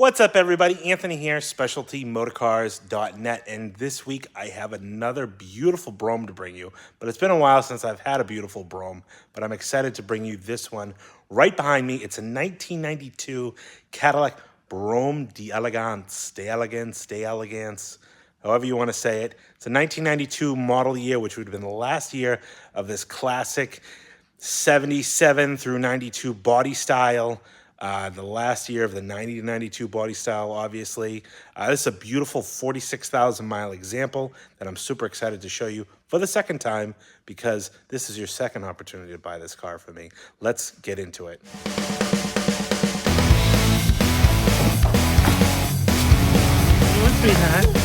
What's up, everybody? Anthony here, specialtymotorcars.net, and this week I have another beautiful Brougham to bring you. But it's been a while since I've had a beautiful Brougham, but I'm excited to bring you this one. Right behind me, it's a 1992 Cadillac Brougham D'elegance, however you want to say it. It's a 1992 model year, which would have been the last year of this classic 77 through 92 body style. The last year of the 90 to 92 body style, obviously. This is a beautiful 46,000 mile example that I'm super excited to show you for the second time because this is your second opportunity to buy this car for me. Let's get into it. What's behind?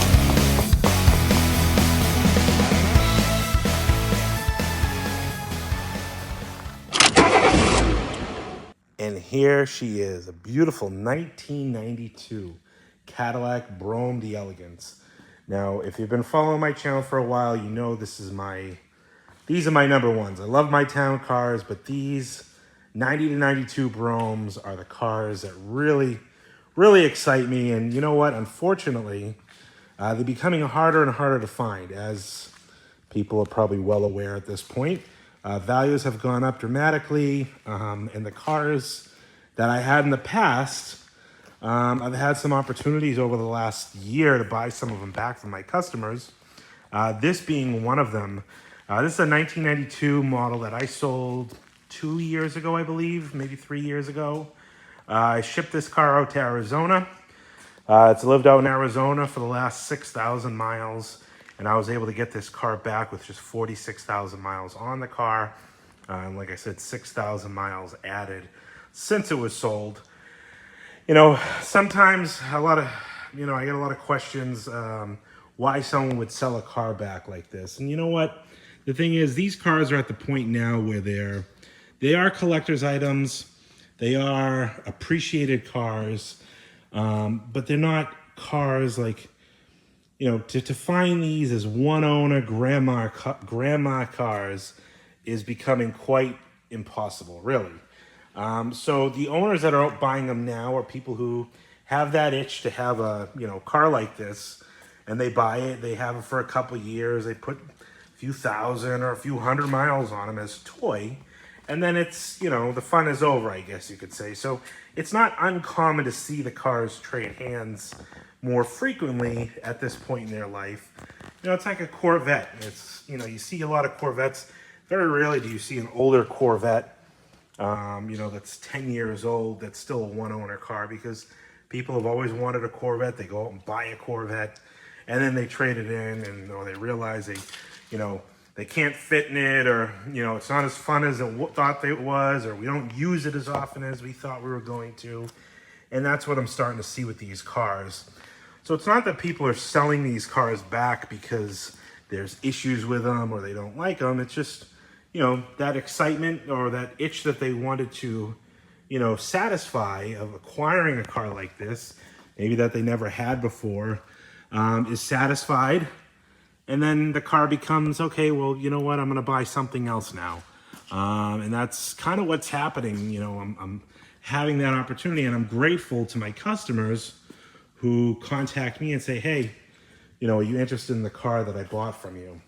And here she is, a beautiful 1992 Cadillac Brougham D'elegance. Now, if you've been following my channel for a while, you know these are my number ones. I love my town cars, but these 90 to 92 Broughams are the cars that really excite me. And you know what? Unfortunately, they're becoming harder and harder to find, as people are probably well aware at this point. Values have gone up dramatically, and the cars that I had in the past, I've had some opportunities over the last year to buy some of them back from my customers, this being one of them. This is a 1992 model that I sold 2 years ago, I believe, maybe 3 years ago. I shipped this car out to Arizona. It's lived out in Arizona for the last 6,000 miles. And I was able to get this car back with just 46,000 miles on the car. And like I said, 6,000 miles added since it was sold. You know, sometimes I get a lot of questions why someone would sell a car back like this. And you know what? The thing is, these cars are at the point now where they are collector's items. They are appreciated cars, but they're not cars like, you know, to find these as one owner grandma cars is becoming quite impossible, really. So the owners that are out buying them now are people who have that itch to have a, car like this, and they buy it, they have it for a couple years, they put a few thousand or a few hundred miles on them as a toy, and then it's, the fun is over, I guess you could say. So it's not uncommon to see the cars trade hands more frequently at this point in their life. It's like a Corvette. It's, you see a lot of Corvettes. Very rarely do you see an older Corvette, that's 10 years old, that's still a one-owner car, because people have always wanted a Corvette. They go out and buy a Corvette, and then they trade it in, and or they realize they can't fit in it, or, it's not as fun as it thought it was, or we don't use it as often as we thought we were going to. And that's what I'm starting to see with these cars. So it's not that people are selling these cars back because there's issues with them or they don't like them. It's just, that excitement or that itch that they wanted to, satisfy of acquiring a car like this, maybe that they never had before, is satisfied. And then the car becomes, okay, well, you know what? I'm going to buy something else now. And that's kind of what's happening. I'm having that opportunity, and I'm grateful to my customers who contact me and say, hey, are you interested in the car that I bought from you?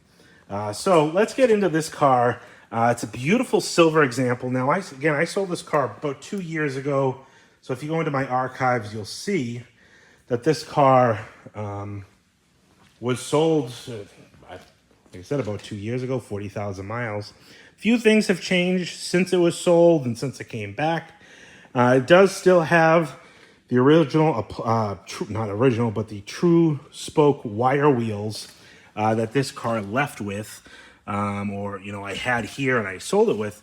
So let's get into this car. It's a beautiful silver example. Now, I sold this car about 2 years ago. So if you go into my archives, you'll see that this car was sold, like I said, about 2 years ago, 40,000 miles. A few things have changed since it was sold and since it came back. It does still have the original, not original, but the true spoke wire wheels that this car left with, or, I had here and I sold it with.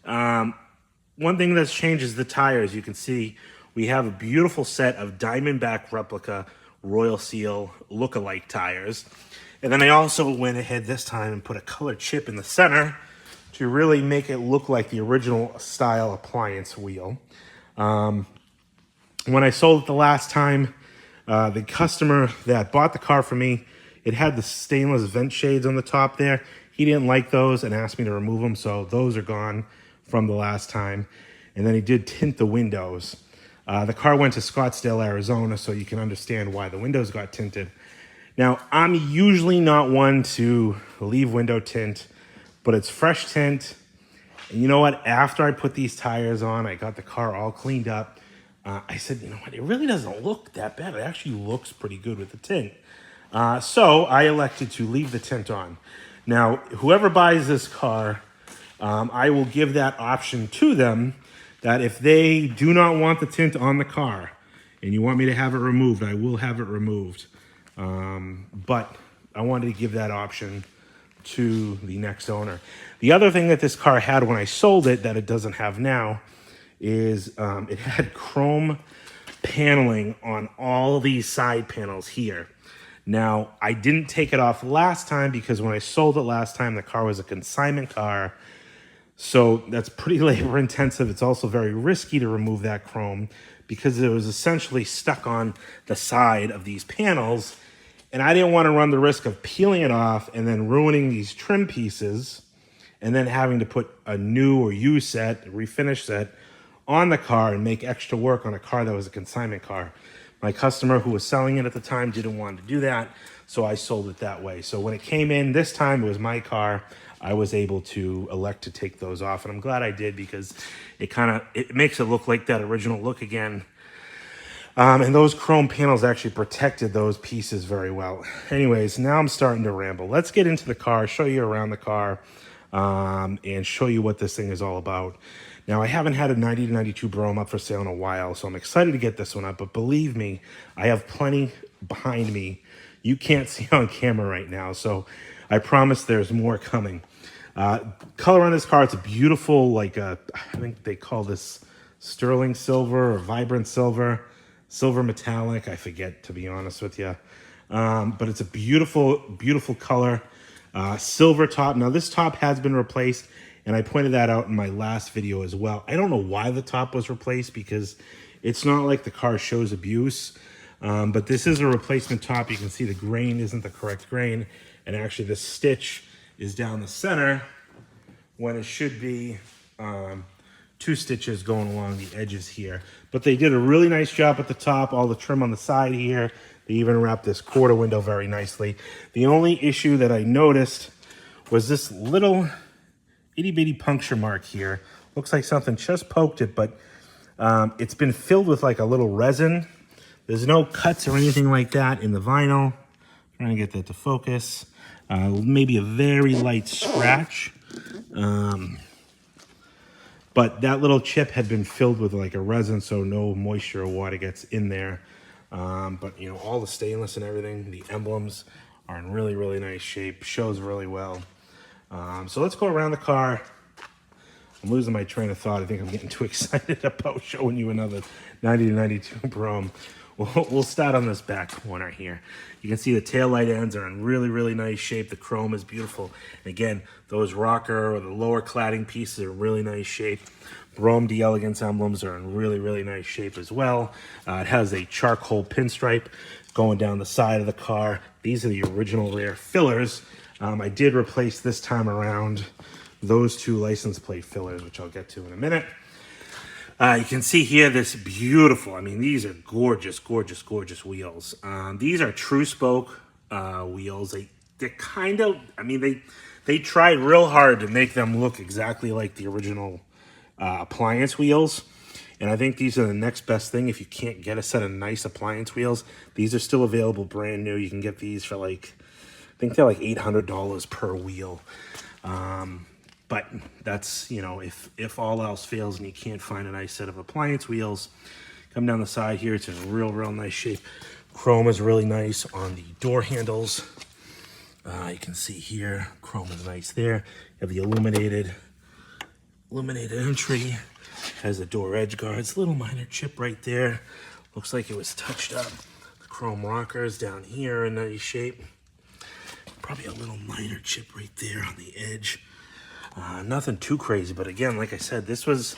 One thing that's changed is the tires. You can see we have a beautiful set of Diamondback replica Royal Seal look-alike tires. And then I also went ahead this time and put a color chip in the center to really make it look like the original style appliance wheel. When I sold it the last time, the customer that bought the car from me, it had the stainless vent shades on the top there. He didn't like those and asked me to remove them, so those are gone from the last time. And then he did tint the windows. The car went to Scottsdale, Arizona, so you can understand why the windows got tinted. Now, I'm usually not one to leave window tint, but it's fresh tint. And you know what? After I put these tires on, I got the car all cleaned up. I said, you know what? It really doesn't look that bad. It actually looks pretty good with the tint. So I elected to leave the tint on. Now, whoever buys this car, I will give that option to them, that if they do not want the tint on the car and you want me to have it removed, I will have it removed. But I wanted to give that option to the next owner. The other thing that this car had when I sold it that it doesn't have now is it had chrome paneling on all these side panels here. Now, I didn't take it off last time because when I sold it last time, the car was a consignment car. So that's pretty labor intensive. It's also very risky to remove that chrome because it was essentially stuck on the side of these panels. And I didn't want to run the risk of peeling it off and then ruining these trim pieces and then having to put a new or used set, a refinish set on the car and make extra work on a car that was a consignment car. My customer who was selling it at the time didn't want to do that, so I sold it that way. So when it came in this time, it was my car. I was able to elect to take those off, and I'm glad I did because it makes it look like that original look again. And those chrome panels actually protected those pieces very well. Anyways, now I'm starting to ramble. Let's get into the car, show you around the car, and show you what this thing is all about. Now, I haven't had a 90 to 92 Brougham up for sale in a while, so I'm excited to get this one up. But believe me, I have plenty behind me you can't see on camera right now, so I promise there's more coming. Color on this car, it's a beautiful, I think they call this sterling silver or vibrant silver. Silver metallic, I forget, to be honest with you. But it's a beautiful, beautiful color. Silver top. Now, this top has been replaced, and I pointed that out in my last video as well. I don't know why the top was replaced because it's not like the car shows abuse. But this is a replacement top. You can see the grain isn't the correct grain, and actually the stitch is down the center when it should be two stitches going along the edges here. But they did a really nice job at the top, all the trim on the side here. They even wrapped this quarter window very nicely. The only issue that I noticed was this little itty bitty puncture mark here. Looks like something just poked it, but it's been filled with like a little resin. There's no cuts or anything like that in the vinyl. Trying to get that to focus. Maybe a very light scratch. But that little chip had been filled with like a resin, so no moisture or water gets in there. But you know, all the stainless and everything, the emblems are in really, really nice shape. Shows really well. So let's go around the car. I'm losing my train of thought. I think I'm getting too excited about showing you another 90 to 92 Brougham. We'll start on this back corner here. You can see the taillight ends are in really, really nice shape. The chrome is beautiful. And again, those rocker or the lower cladding pieces are in really nice shape. Brougham D'elegance emblems are in really, really nice shape as well. It has a charcoal pinstripe going down the side of the car. These are the original rear fillers. I did replace this time around those two license plate fillers, which I'll get to in a minute. You can see here this beautiful, I mean, these are gorgeous, gorgeous, gorgeous wheels. These are true spoke wheels. They're kind of, I mean, they tried real hard to make them look exactly like the original appliance wheels. And I think these are the next best thing if you can't get a set of nice appliance wheels. These are still available brand new. You can get these for like, I think they're like $800 per wheel. But that's, you know, if all else fails and you can't find a nice set of appliance wheels, come down the side here. It's in real, real nice shape. Chrome is really nice on the door handles. You can see here, chrome is nice there. You have the illuminated entry. Has the door edge guards. Little minor chip right there. Looks like it was touched up. The chrome rockers down here in nice shape. Probably a little minor chip right there on the edge. Nothing too crazy, but again, like I said, this was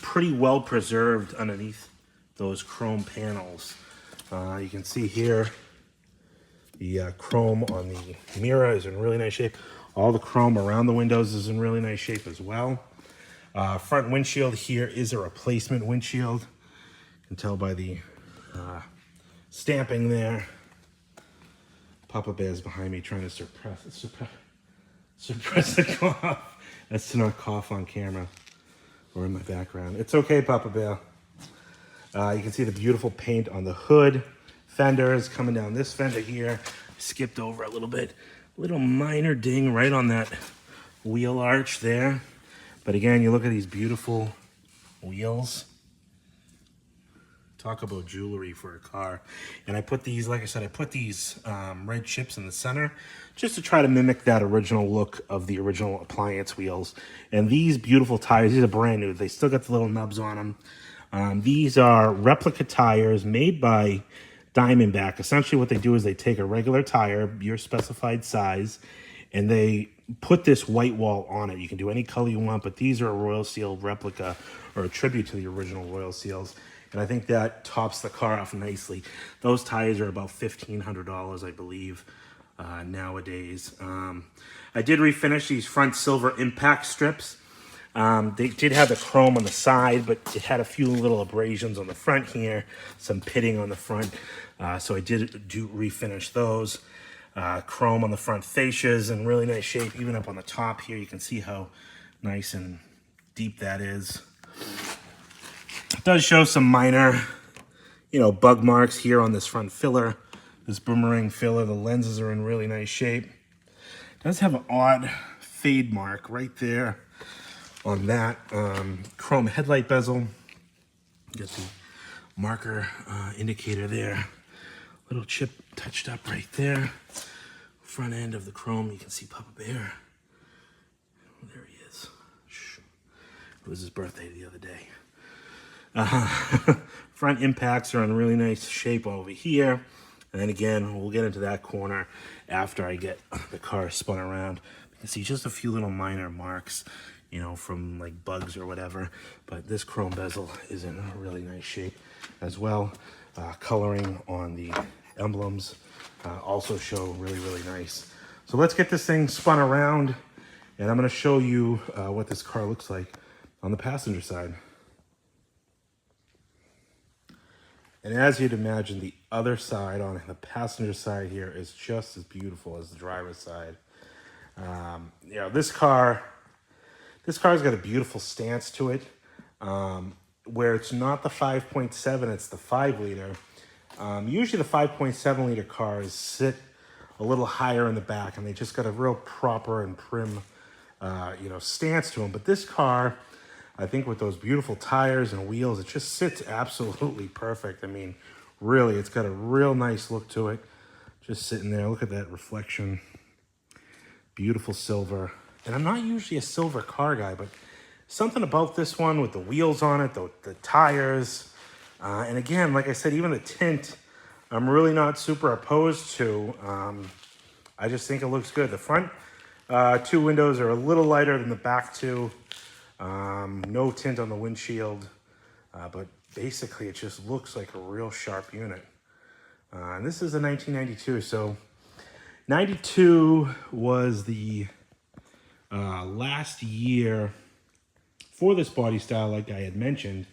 pretty well preserved underneath those chrome panels. You can see here the chrome on the mirror is in really nice shape. All the chrome around the windows is in really nice shape as well. Front windshield here is a replacement windshield. You can tell by the stamping there. Papa Bear's behind me trying to suppress the cough. That's to not cough on camera or in my background. It's okay, Papa Bear. You can see the beautiful paint on the hood. Fenders coming down this fender here. Skipped over a little bit. Little minor ding right on that wheel arch there. But again, you look at these beautiful wheels. Talk about jewelry for a car. And I put these, like I said, I put these red chips in the center just to try to mimic that original look of the original appliance wheels. And these beautiful tires, these are brand new. They still got the little nubs on them. These are replica tires made by Diamondback. Essentially what they do is they take a regular tire, your specified size, and they put this white wall on it. You can do any color you want, but these are a Royal Seal replica or a tribute to the original Royal Seals. And I think that tops the car off nicely. Those tires are about $1,500, I believe, nowadays. I did refinish these front silver impact strips. They did have the chrome on the side, but it had a few little abrasions on the front here, some pitting on the front. So I did refinish those. Chrome on the front fascias in really nice shape. Even up on the top here, you can see how nice and deep that is. It does show some minor, bug marks here on this front filler, this boomerang filler. The lenses are in really nice shape. It does have an odd fade mark right there on that chrome headlight bezel. Got the marker indicator there. Little chip touched up right there. Front end of the chrome, you can see Papa Bear. There he is. It was his birthday the other day. Front impacts are in really nice shape over here. And then again, we'll get into that corner after I get the car spun around. You can see just a few little minor marks, from like bugs or whatever. But this chrome bezel is in a really nice shape as well. Coloring on the emblems also show really, really nice. So let's get this thing spun around, and I'm going to show you what this car looks like on the passenger side. And as you'd imagine, the other side on the passenger side here is just as beautiful as the driver's side. This car's got a beautiful stance to it, where it's not the 5.7, it's the 5 liter. Usually the 5.7 liter cars sit a little higher in the back, and they just got a real proper and prim, stance to them. But this car, I think with those beautiful tires and wheels, it just sits absolutely perfect. I mean, really, it's got a real nice look to it. Just sitting there, look at that reflection. Beautiful silver. And I'm not usually a silver car guy, but something about this one with the wheels on it, the tires, and again, like I said, even the tint, I'm really not super opposed to. I just think it looks good. The front two windows are a little lighter than the back two. No tint on the windshield, but basically it just looks like a real sharp unit. And this is a 1992, so 92 was the last year for this body style, like I had mentioned,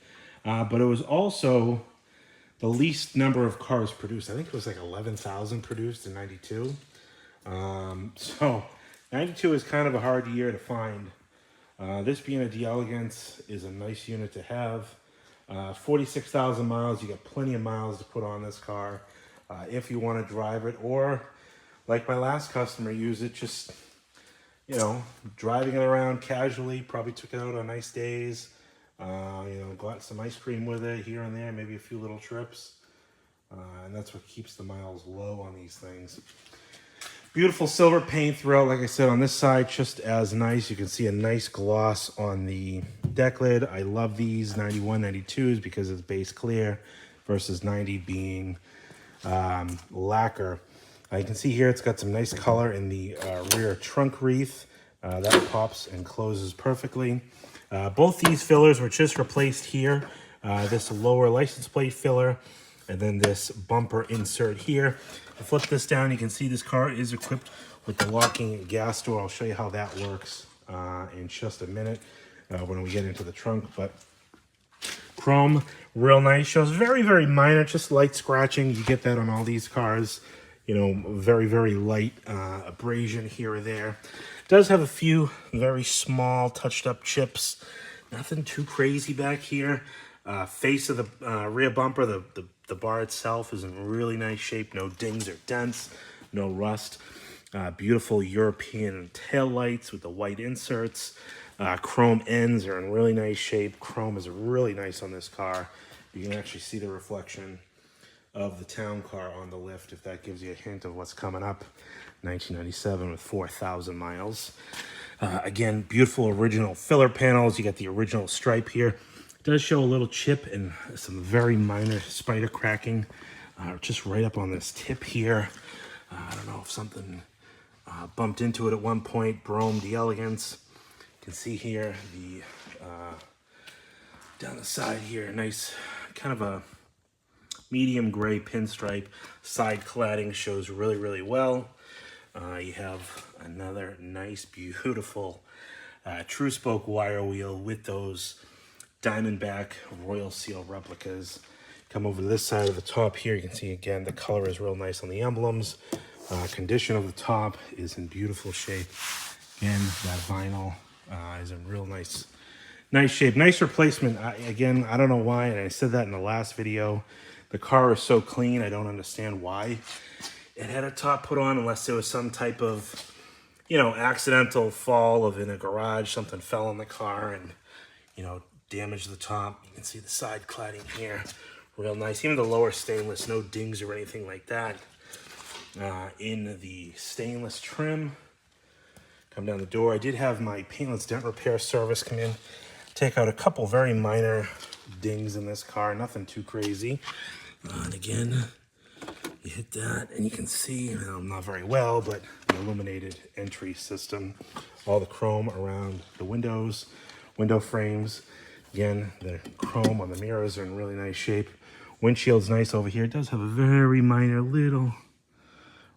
but it was also the least number of cars produced. I think it was like 11,000 produced in 92. So 92 is kind of a hard year to find. This being a D'elegance is a nice unit to have. 46,000 miles, you got plenty of miles to put on this car if you want to drive it, or like my last customer, use it just, driving it around casually. Probably took it out on nice days, got some ice cream with it here and there, maybe a few little trips, and that's what keeps the miles low on these things. Beautiful silver paint throughout, like I said, on this side, just as nice. You can see a nice gloss on the deck lid. I love these 91, 92s because it's base clear versus 90 being lacquer. You can see here it's got some nice color in the rear trunk wreath. That pops and closes perfectly. Both these fillers were just replaced here. This lower license plate filler, and then this bumper insert here. I flip this down, you can see this car is equipped with the locking gas door. I'll show you how that works in just a minute when we get into the trunk. But Chrome, real nice. Shows very, very minor, just light scratching. You get that on all these cars. You know, very, very light abrasion here or there. Does have a few very small touched up chips. Nothing too crazy back here. Face of the rear bumper, the bar itself is in really nice shape. No dings or dents, no rust. Beautiful European tail lights with the white inserts. Chrome ends are in really nice shape. Chrome is really nice on this car. You can actually see the reflection of the town car on the lift, if that gives you a hint of what's coming up. 1997 with 4,000 miles. Again, beautiful original filler panels. You got the original stripe here. It does show a little chip and some very minor spider cracking just right up on this tip here. I don't know if something bumped into it at one point. Brougham D'elegance. You can see here the down the side here, nice kind of a medium gray pinstripe. Side cladding shows really, really well. You have another nice, beautiful true spoke wire wheel with those Diamondback Royal Seal replicas. Come over to this side of the top here. You can see again the color is real nice on the emblems. Condition of the top is in beautiful shape. Again, that vinyl is in real nice shape. Nice replacement. Again, I don't know why, and I said that in the last video. The car is so clean, I don't understand why it had a top put on, unless there was some type of, you know, accidental fall of in a garage. Something fell on the car and, you know, damaged the top. You can see the side cladding here. Real nice. Even the lower stainless, no dings or anything like that. In the stainless trim. Come down the door. I did have my paintless dent repair service come in. Take out a couple very minor dings in this car. Nothing too crazy. And again, you hit that and you can see, not very well, but the illuminated entry system. All the chrome around the windows, window frames. Again, the chrome on the mirrors are in really nice shape. Windshield's nice over here. It does have a very minor little,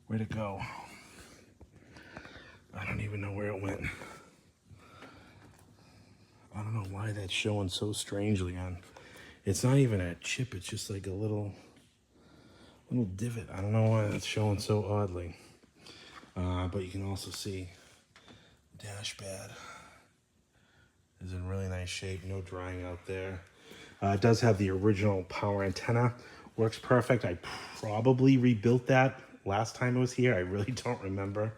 where'd it go? I don't even know where it went. I don't know why that's showing so strangely on. It's not even a chip, it's just like a little divot. I don't know why that's showing so oddly. But you can also see the dash pad is in really nice shape, no drying out there. It does have the original power antenna, works perfect. I probably rebuilt that last time it was here. I really don't remember,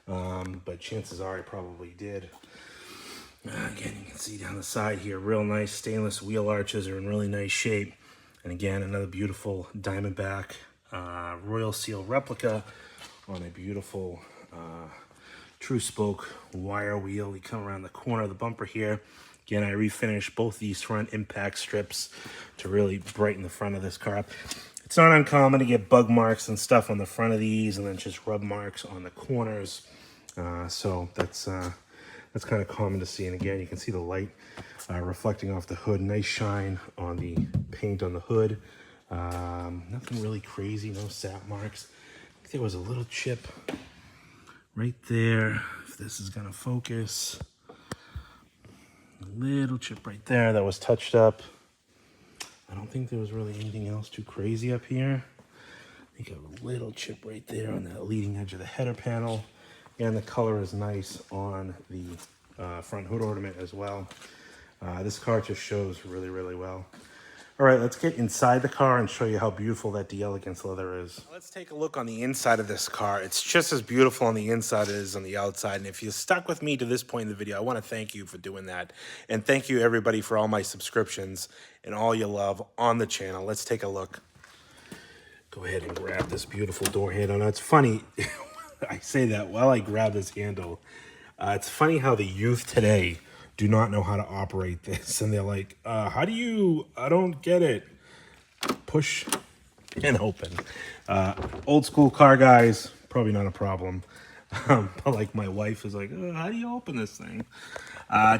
but chances are I probably did. Again, you can see down the side here, real nice stainless wheel arches are in really nice shape. And again, another beautiful Diamondback Royal Seal replica on a beautiful true spoke wire wheel. We come around the corner of the bumper here. Again, I refinished both these front impact strips to really brighten the front of this car up. It's not uncommon to get bug marks and stuff on the front of these and then just rub marks on the corners. So that's kind of common to see. And again, you can see the light reflecting off the hood. Nice shine on the paint on the hood. Nothing really crazy, no sap marks. I think there was a little chip right there, if this is gonna focus. A little chip right there that was touched up. I don't think there was really anything else too crazy up here. I think a little chip right there on the leading edge of the header panel. And the color is nice on the front hood ornament as well. This car just shows really, really well. All right, let's get inside the car and show you how beautiful that D'elegance leather is. Let's take a look on the inside of this car. It's just as beautiful on the inside as it is on the outside. And if you stuck with me to this point in the video, I want to thank you for doing that. And thank you, everybody, for all my subscriptions and all your love on the channel. Let's take a look. Go ahead and grab this beautiful door handle. Now, it's funny. I say that while I grab this handle. It's funny how the youth today do not know how to operate this. And they're like, how do you, I don't get it. Push and open. Old school car guys, probably not a problem. But like my wife is like, how do you open this thing?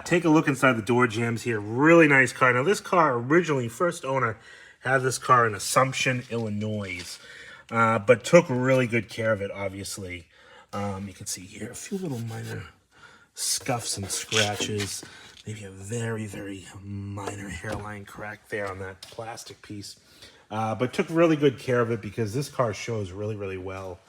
Take a look inside the door jambs here. Really nice car. Now this car originally, first owner, had this car in Assumption, Illinois. But took really good care of it, obviously. You can see here a few little minor scuffs and scratches. Maybe a very, very minor hairline crack there on that plastic piece. But took really good care of it because this car shows really, really well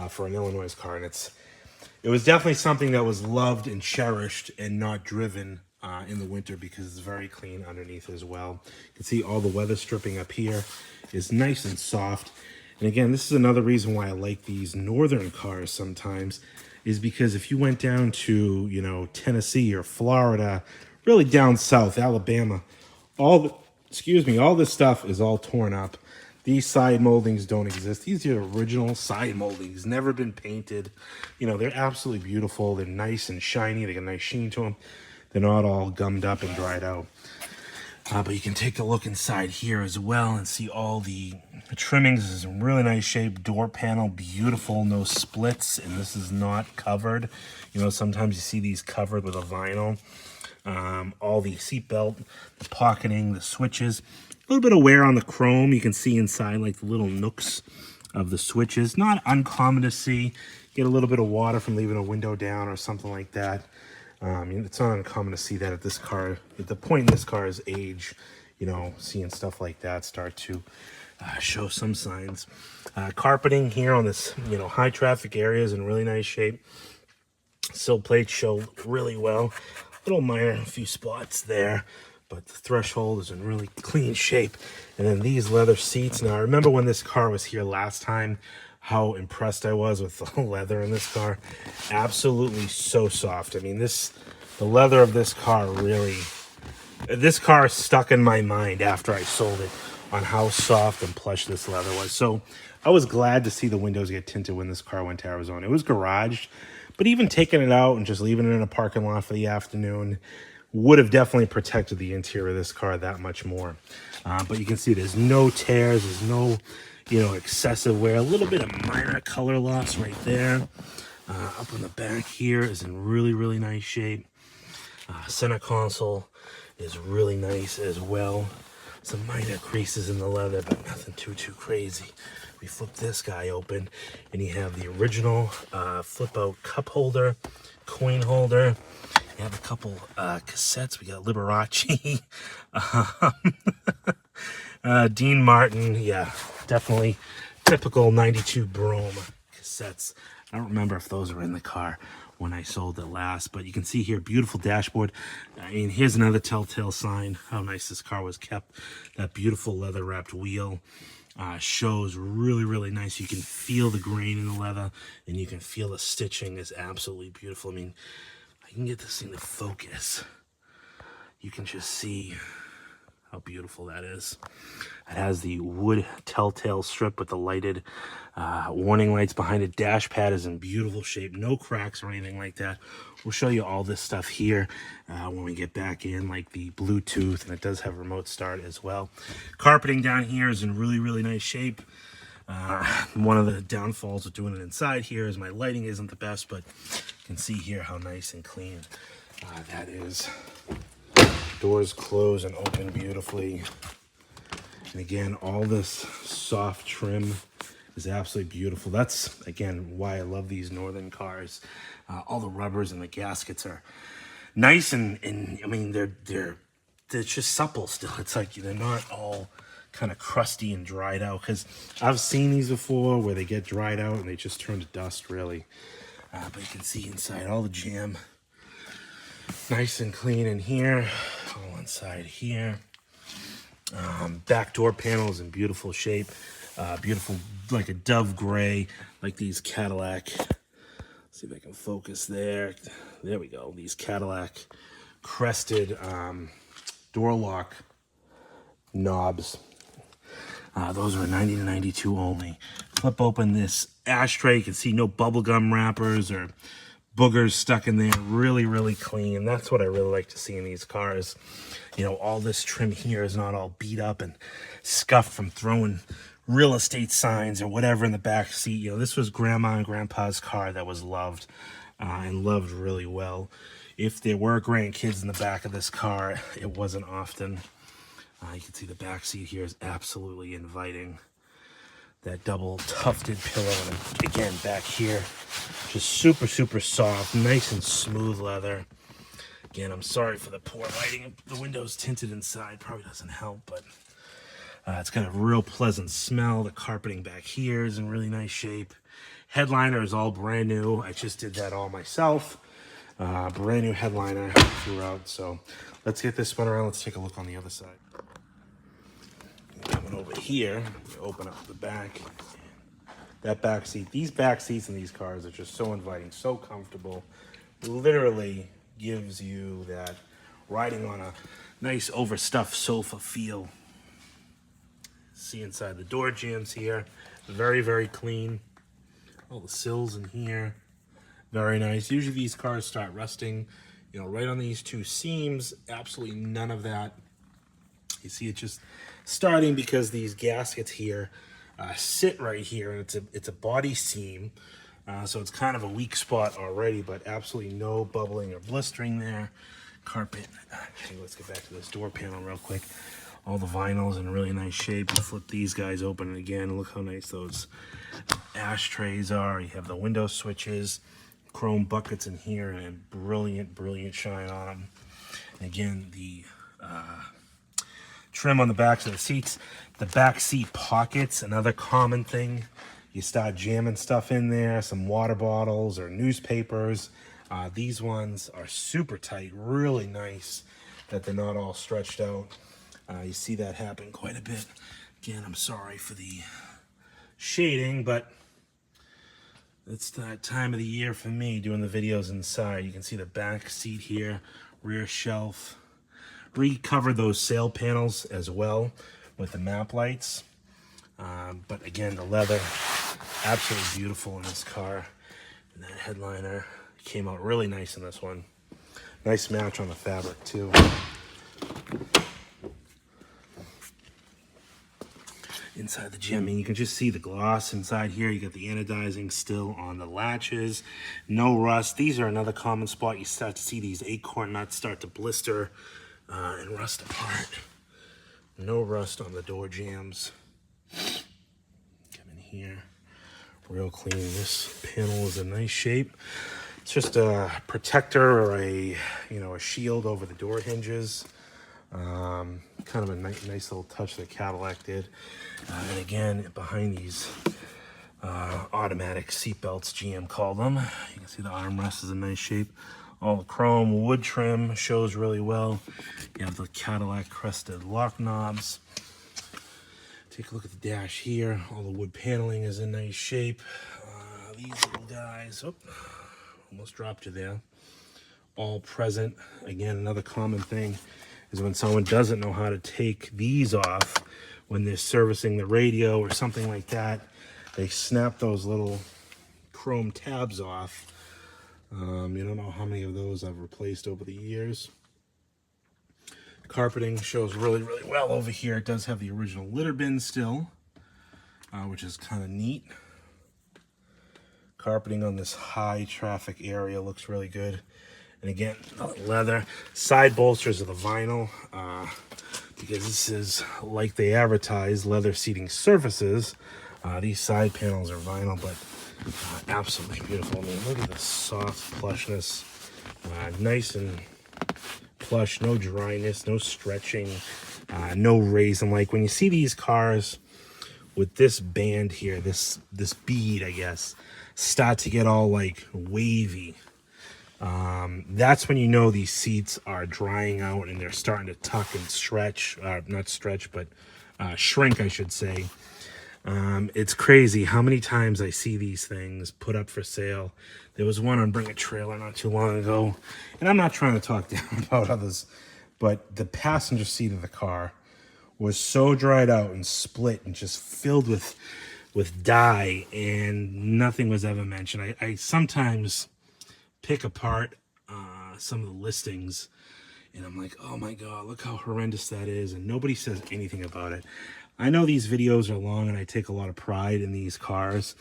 for an Illinois car. And it was definitely something that was loved and cherished and not driven in the winter because it's very clean underneath as well. You can see all the weather stripping up here is nice and soft. And again, this is another reason why I like these northern cars sometimes, is because if you went down to, you know, Tennessee or Florida, really down south, Alabama, all this stuff is all torn up. These side moldings don't exist. These are original side moldings, never been painted. You know, they're absolutely beautiful. They're nice and shiny. They got a nice sheen to them. They're not all gummed up and dried out. But you can take a look inside here as well and see all the trimmings. This is in really nice shape. Door panel, beautiful, no splits, and this is not covered. You know, sometimes you see these covered with a vinyl. All the seatbelt, the pocketing, the switches. A little bit of wear on the chrome. You can see inside like the little nooks of the switches. Not uncommon to see. Get a little bit of water from leaving a window down or something like that. It's not uncommon to see that at this car. At the point in this car's age, you know, seeing stuff like that start to show some signs. Carpeting here on this, you know, high traffic area is in really nice shape. Sill plates show really well. Little minor, a few spots there, but the threshold is in really clean shape. And then these leather seats. Now, I remember when this car was here last time, how impressed I was with the leather in this car. Absolutely so soft. I mean, the leather of this car stuck in my mind after I sold it on how soft and plush this leather was. So I was glad to see the windows get tinted when this car went to Arizona. It was garaged, but even taking it out and just leaving it in a parking lot for the afternoon would have definitely protected the interior of this car that much more. But you can see there's no tears, there's no, you know, excessive wear. A little bit of minor color loss right there. Up on the back here is in really, really nice shape. Center console is really nice as well. Some minor creases in the leather, but nothing too crazy. We flip this guy open, and you have the original flip-out cup holder, coin holder. You have a couple cassettes. We got Liberace, Dean Martin. Yeah, definitely typical 92 Brougham cassettes. I don't remember if those were in the car when I sold it last, but you can see here, beautiful dashboard. I mean, here's another telltale sign how nice this car was kept. That beautiful leather wrapped wheel shows really, really nice. You can feel the grain in the leather, and you can feel the stitching is absolutely beautiful. I mean, I can get this thing to focus. You can just see how beautiful that is. It has the wood telltale strip with the lighted warning lights behind it. Dash pad is in beautiful shape, no cracks or anything like that. We'll show you all this stuff here when we get back in, like the Bluetooth, and it does have remote start as well. Carpeting down here is in really, really nice shape. One of the downfalls of doing it inside here is my lighting isn't the best, but you can see here how nice and clean that is. Doors close and open beautifully. And again, all this soft trim is absolutely beautiful. That's, again, why I love these northern cars. All the rubbers and the gaskets are nice, and I mean, they're just supple still. It's like they're not all kind of crusty and dried out, because I've seen these before where they get dried out and they just turn to dust, really. But you can see inside all the jam. Nice and clean in here. All inside here. Back door panels in beautiful shape. Beautiful, like a dove gray, like these Cadillac. Let's see if I can focus there. There we go. These Cadillac crested door lock knobs. Those are 90 to 92 only. Flip open this ashtray. You can see no bubblegum wrappers or boogers stuck in there. Really, really clean. That's what I really like to see in these cars. You know, all this trim here is not all beat up and scuffed from throwing real estate signs or whatever in the back seat. You know, this was grandma and grandpa's car that was loved and loved really well. If there were grandkids in the back of this car, it wasn't often. You can see the back seat here is absolutely inviting. That double tufted pillow, and again, back here, just super, super soft, nice and smooth leather. Again, I'm sorry for the poor lighting. The window's tinted inside, probably doesn't help, but it's got a real pleasant smell. The carpeting back here is in really nice shape. Headliner is all brand new. I just did that all myself. Brand new headliner throughout. So let's get this spun around. Let's take a look on the other side. Coming over here, open up the back. That back seat. These back seats in these cars are just so inviting, so comfortable. Literally gives you that riding on a nice overstuffed sofa feel. See inside the door jambs here. Very, very clean. All the sills in here. Very nice. Usually these cars start rusting, you know, right on these two seams. Absolutely none of that. You see it just starting because these gaskets here sit right here, and it's a body seam. So it's kind of a weak spot already, but absolutely no bubbling or blistering there. Carpet. Actually, let's get back to this door panel real quick. All the vinyl's in really nice shape. You flip these guys open, and again, look how nice those ashtrays are. You have the window switches, chrome buckets in here, and a brilliant, brilliant shine on them. And again, the trim on the backs of the seats. The back seat pockets, another common thing. You start jamming stuff in there, some water bottles or newspapers. These ones are super tight, really nice that they're not all stretched out. You see that happen quite a bit. Again, I'm sorry for the shading, but it's that time of the year for me doing the videos inside. You can see the back seat here, rear shelf. Recovered those sail panels as well with the map lights. But again, the leather, absolutely beautiful in this car. And that headliner came out really nice in this one. Nice match on the fabric too. Inside the gym, and you can just see the gloss inside here. You got the anodizing still on the latches. No rust. These are another common spot. You start to see these acorn nuts start to blister and rust apart. No rust on the door jambs. Come in here, real clean. This panel is in nice shape. It's just a protector or a shield over the door hinges. Kind of a nice little touch that Cadillac did. And again, behind these automatic seat belts, GM called them. You can see the armrest is in nice shape. All the chrome wood trim shows really well. You have the Cadillac crested lock knobs. Take a look at the dash here. All the wood paneling is in nice shape. These little guys, almost dropped you there. All present. Again, another common thing is when someone doesn't know how to take these off when they're servicing the radio or something like that, they snap those little chrome tabs off. You don't know how many of those I've replaced over the years. Carpeting shows really, really well over here. It does have the original litter bin still, which is kind of neat. Carpeting on this high traffic area looks really good. And again, leather. Side bolsters of the vinyl, because this is, like they advertise, leather seating surfaces. These side panels are vinyl, but absolutely beautiful. I mean, look at the soft plushness. Nice and plush, no dryness, no stretching, no raisin. Like when you see these cars with this band here, this bead, I guess, start to get all like wavy. That's when you know these seats are drying out and they're starting to tuck and stretch, not stretch, but shrink, I should say. It's crazy how many times I see these things put up for sale. There was one on Bring a Trailer not too long ago, and I'm not trying to talk down about others, but the passenger seat of the car was so dried out and split and just filled with dye, and nothing was ever mentioned. I sometimes pick apart some of the listings, and I'm like, oh my God, look how horrendous that is, and nobody says anything about it. I know these videos are long and I take a lot of pride in these cars,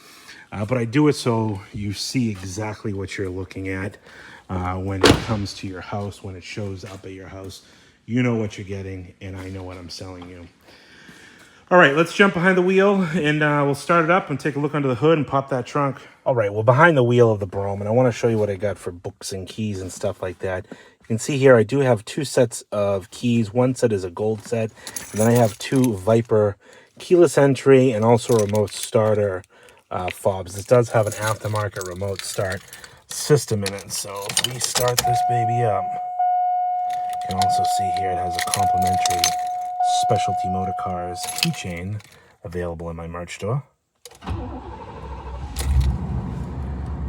but I do it so you see exactly what you're looking at when it comes to your house, when it shows up at your house. You know what you're getting, and I know what I'm selling you. All right, let's jump behind the wheel, and we'll start it up and take a look under the hood and pop that trunk. All right, well, behind the wheel of the Brougham, and I want to show you what I got for books and keys and stuff like that. You can see here I do have 2 sets of keys. One set is a gold set, and then I have 2 Viper keyless entry and also remote starter fobs. This does have an aftermarket remote start system in it. So if we start this baby up, you can also see here it has a complimentary Specialty Motor Cars keychain available in my merch store.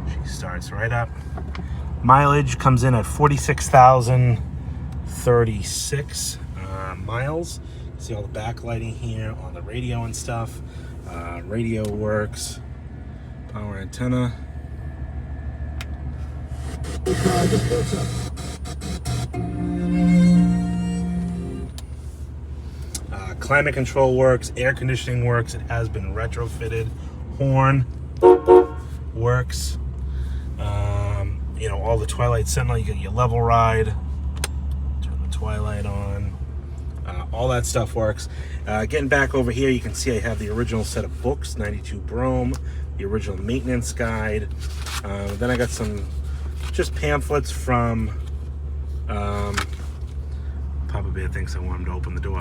She starts right up. Mileage comes in at 46,036 miles. You see all the backlighting here on the radio and stuff. Radio works. Power antenna. Climate control works. Air conditioning works. It has been retrofitted. Horn works. You know, all the Twilight Sentinel, you get your level ride, turn the Twilight on, all that stuff works. Getting back over here, you can see I have the original set of books, 92 Brougham, the original maintenance guide. Then I got some just pamphlets from Papa Bear thinks I want him to open the door.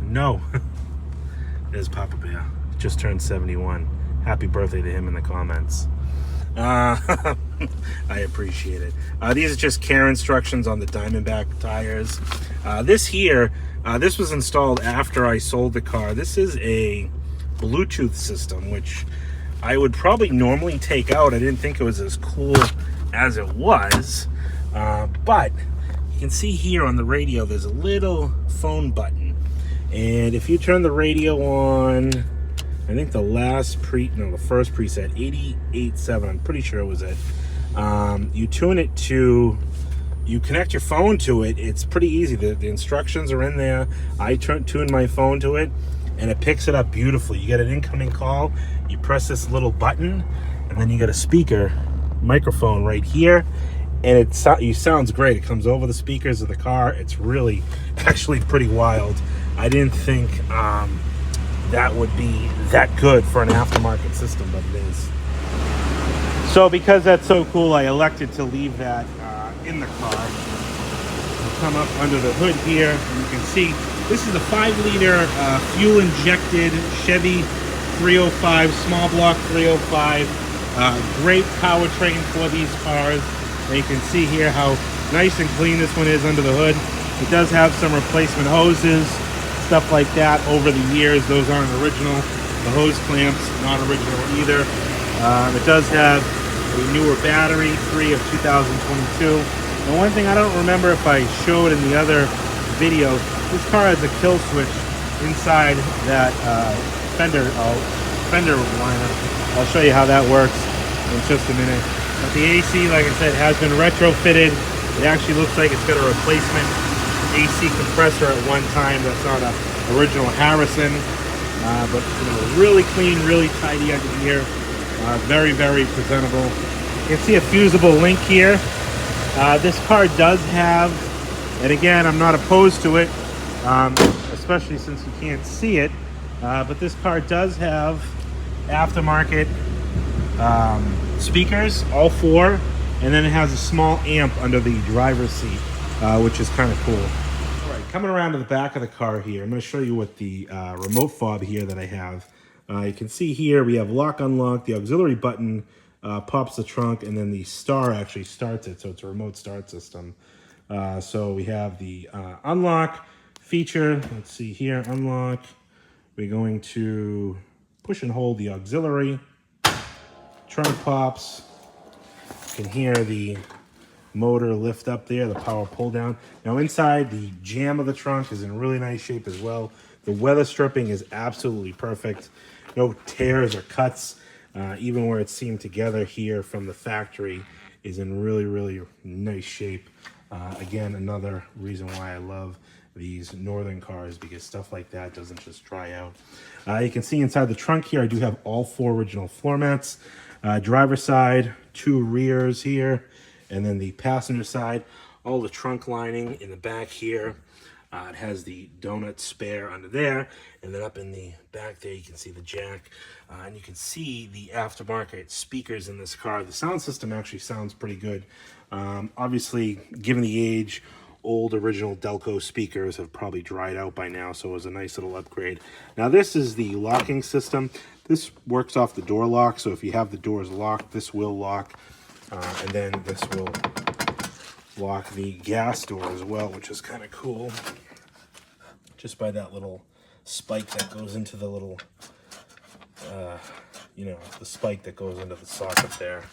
No. There's Papa Bear. Just turned 71. Happy birthday to him in the comments. I appreciate it. These are just care instructions on the Diamondback tires. This was installed after I sold the car. This is a Bluetooth system, which I would probably normally take out. I didn't think it was as cool as it was. But you can see here on the radio, there's a little phone button. And if you turn the radio on, I think the first preset, 88.7, I'm pretty sure it was it. You tune it to, you connect your phone to it. It's pretty easy. The instructions are in there. I tune my phone to it, and it picks it up beautifully. You get an incoming call, you press this little button, and then you get a microphone right here, and it sounds great. It comes over the speakers of the car. It's really, actually pretty wild. I didn't think that would be that good for an aftermarket system, but it is. So because that's so cool, I elected to leave that in the car. We'll come up under the hood here, and you can see this is a 5-liter fuel-injected Chevy 305, small block 305. Great powertrain for these cars. And you can see here how nice and clean this one is under the hood. It does have some replacement hoses, stuff like that over the years. Those aren't original. The hose clamps, not original either. It does have a newer battery, 3 of 2022. And one thing I don't remember if I showed in the other video, this car has a kill switch inside that fender liner. I'll show you how that works in just a minute. But the AC, like I said, has been retrofitted. It actually looks like it's got a replacement AC compressor at one time. That's not an original Harrison, but really clean, really tidy under here. Very, very presentable. You can see a fusible link here. This car does have, and again, I'm not opposed to it, especially since you can't see it, but this car does have aftermarket speakers, all 4, and then it has a small amp under the driver's seat, which is kind of cool. All right, coming around to the back of the car here, I'm going to show you what the remote fob here that I have. You can see here we have lock, unlock, the auxiliary button pops the trunk, and then the star actually starts it, so it's a remote start system. So we have the unlock feature. Let's see here, unlock. We're going to push and hold the auxiliary. Trunk pops. You can hear the motor lift up there, the power pull down. Now inside, the jamb of the trunk is in really nice shape as well. The weather stripping is absolutely perfect. No tears or cuts. Even where it's seamed together here from the factory is in really, really nice shape. Again, another reason why I love these northern cars, because stuff like that doesn't just dry out. You can see inside the trunk here, I do have all 4 original floor mats. Driver's side, 2 rears here, and then the passenger side, all the trunk lining in the back here. It has the donut spare under there, and then up in the back there you can see the jack, and you can see the aftermarket speakers in this car. The sound system actually sounds pretty good. Obviously, given the age, old original Delco speakers have probably dried out by now, so it was a nice little upgrade. Now this is the locking system. This works off the door lock, so if you have the doors locked, this will lock, and then this will lock the gas door as well, which is kind of cool. Just by that little spike that goes into the little, you know, the spike that goes into the socket there.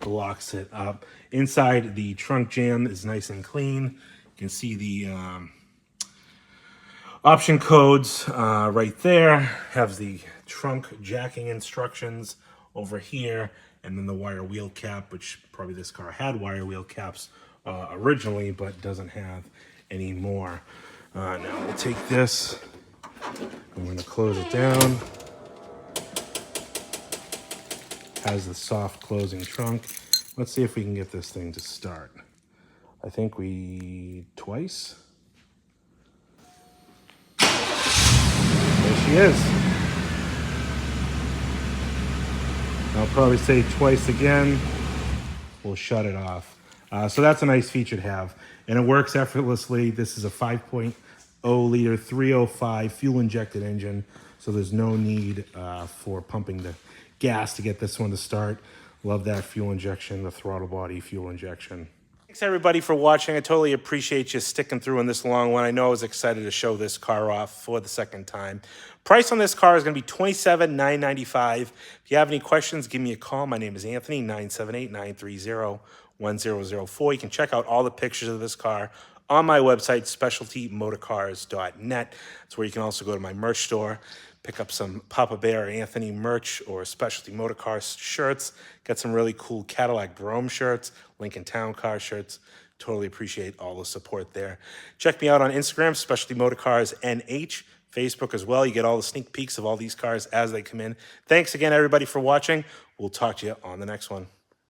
Locks it up. Inside, the trunk jamb is nice and clean. You can see the option codes right there. Has the trunk jacking instructions over here, and then the wire wheel cap, which probably this car had wire wheel caps originally, but doesn't have anymore. Now we'll take this. I'm going to close it down. Has the soft closing trunk. Let's see if we can get this thing to start. I think twice. There she is. I'll probably say twice again. We'll shut it off. So that's a nice feature to have. And it works effortlessly. This is a 5.0 liter 305 fuel injected engine. So there's no need for pumping the gas to get this one to start. Love that fuel injection, the throttle body fuel injection. Thanks everybody for watching. I totally appreciate you sticking through in this long one. I know I was excited to show this car off for the second time. Price on this car is going to be $27,995. If you have any questions, give me a call. My name is Anthony, 978-930-1004. You can check out all the pictures of this car on my website, specialtymotorcars.net. That's where you can also go to my merch store, pick up some Papa Bear or Anthony merch or Specialty Motor Cars shirts. Got some really cool Cadillac Brougham shirts, Lincoln Town Car shirts. Totally appreciate all the support there. Check me out on Instagram, Specialty Motor Cars NH, Facebook as well. You get all the sneak peeks of all these cars as they come in. Thanks again, everybody, for watching. We'll talk to you on the next one.